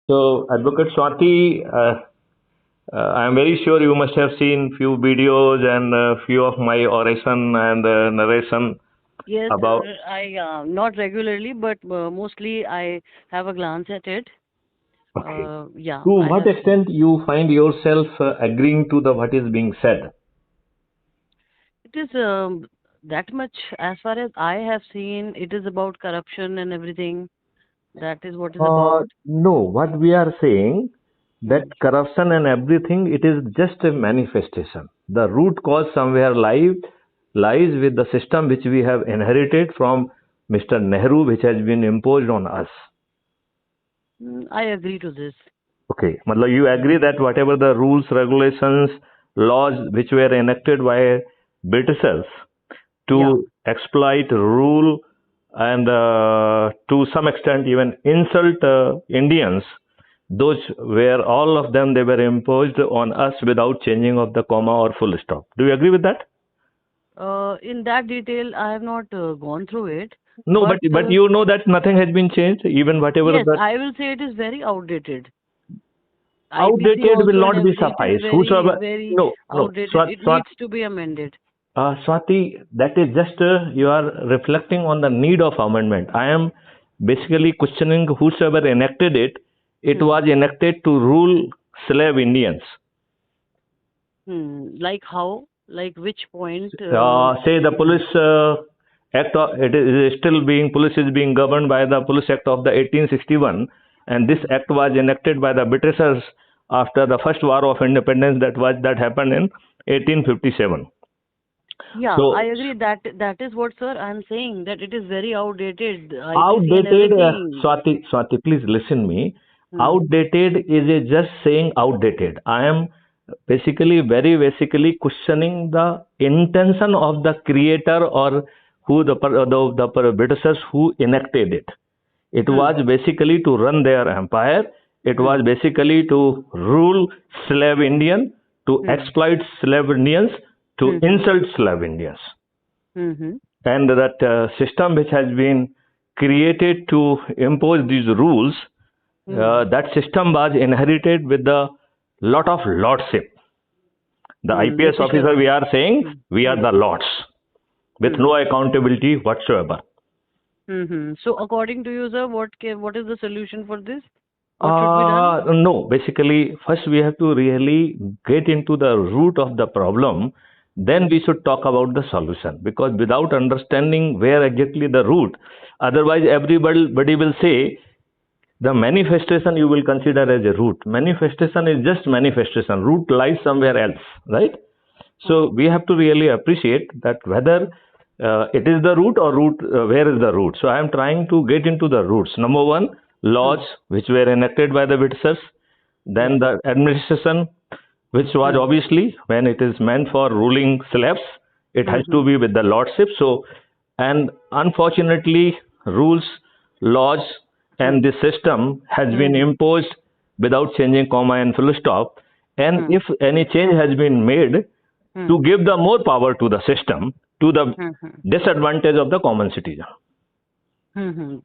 So, Advocate Swati, I am very sure you must have seen few videos and few of my oration and narration Yes, about. sir. I not regularly, but mostly I have a glance at it. Okay. Yeah, To I what have seen. extent you find yourself agreeing to the what is being said? It is that much as far as I have seen. It is about corruption and everything. That is what is about. No, what we are saying Hmm. that corruption and everything, it is just a manifestation. The root cause somewhere lies with the system which we have inherited from Mr. Nehru, which has been imposed on us. I agree to this. Okay, मतलब you agree that whatever the rules, regulations, laws which were enacted by Britishers Yeah. to exploit, rule, and to some extent even insult Indians, those were all of them they were imposed on us without changing of the comma or full stop. Do you agree with that? In that detail, I have not gone through it, No, but but you know that nothing has been changed, even whatever yes, the I will say it is very outdated. IPC outdated will also and not be everything. It is suffice. very, Whosoever very no, outdated. It needs to be amended. Swati, that is just you are reflecting on the need of amendment. I am basically questioning whosoever enacted it. It Hmm. was enacted to rule slave Indians. Like how? Like which point? Say the police act, it is still being police is being governed by the Police Act of the 1861, and this act was enacted by the Britishers after the first war of independence that happened in 1857. Yeah, I So agree that is what, sir, I'm saying, that it is very outdated, IPC and outdated, everything. Swati, please listen me. Hmm. Outdated is a just saying outdated. I am very basically questioning the intention of the creator or who the Britishers who enacted it. It Hmm. was basically to run their empire. It Hmm. was basically to rule slave Indian, to Hmm. exploit slave Indians, to Hmm. Hmm. insult slave Indians. Hmm. Hmm. And that system which has been created to impose these rules, Hmm. that system was inherited with a lot of lordship. The IPS Britisher. officer, we are saying Hmm. we are Hmm. the lords with Hmm. no accountability whatsoever. Hmm. So according to you, sir, what is the solution for this? What should be done? No, basically, first we have to really get into the root of the problem. Then Hmm. we should talk about the solution. Because without understanding where exactly the root, otherwise everybody will say the manifestation you will consider as a root. Manifestation is just manifestation. Root lies somewhere else, right? So Hmm. we have to really appreciate that whether it is the root or where is the root. So I am trying to get into the roots. Number one, laws Hmm. which were enacted by the Britishers, then Yes. the administration, which was Hmm. obviously when it is meant for ruling slaves, it Hmm. has Hmm. to be with the lordship. So, and unfortunately, rules, laws, Hmm. and this system has Hmm. been Hmm. imposed without changing comma and full stop. And Hmm. if any change has been made, Hmm. to give the more power to the system to the Hmm. Hmm. disadvantage of the common citizen. Hmm. Hmm.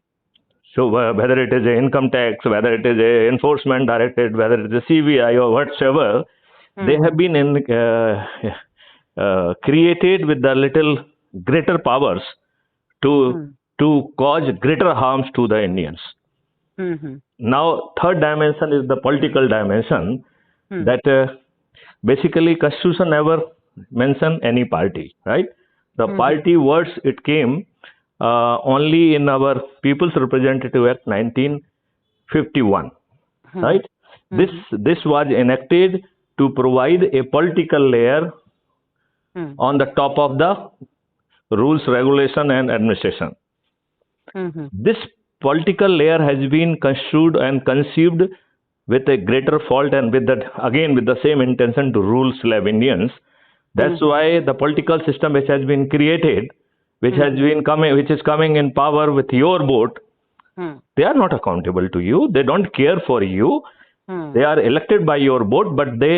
So whether it is a income tax, whether it is a enforcement directorate, whether it is a CBI or whatsoever, they Hmm. have been created with the little greater powers to Hmm. cause greater harms to the Indians. Hmm. Hmm. Now, third dimension is the political dimension Hmm. that basically Constitution never mention any party, right? The Hmm. Hmm. party words it came only in our People's Representative Act 1951, Hmm. right? Hmm. This was enacted to provide a political layer Hmm. on the top of the rules, regulation, and administration. Hmm. Hmm. This political layer has been construed and conceived with a greater fault and with that again with the same intention to rule slave Indians. Hmm. That's why the political system which has been created, Hmm. which is coming in power with your vote, Hmm. they are not accountable to you. They don't care for you. Hmm. They are elected by your vote, but they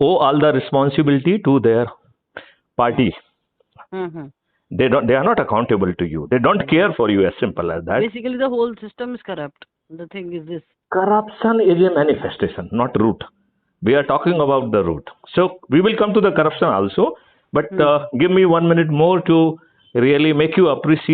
owe all the responsibility to their party. Hmm. Hmm. They are not accountable to you. They don't care for you, as simple as that. Basically, the whole system is corrupt. The thing is this. corruption is a manifestation, not root. We are talking about the root. So we will come to the corruption also, but give me 1 minute more to really make you appreciate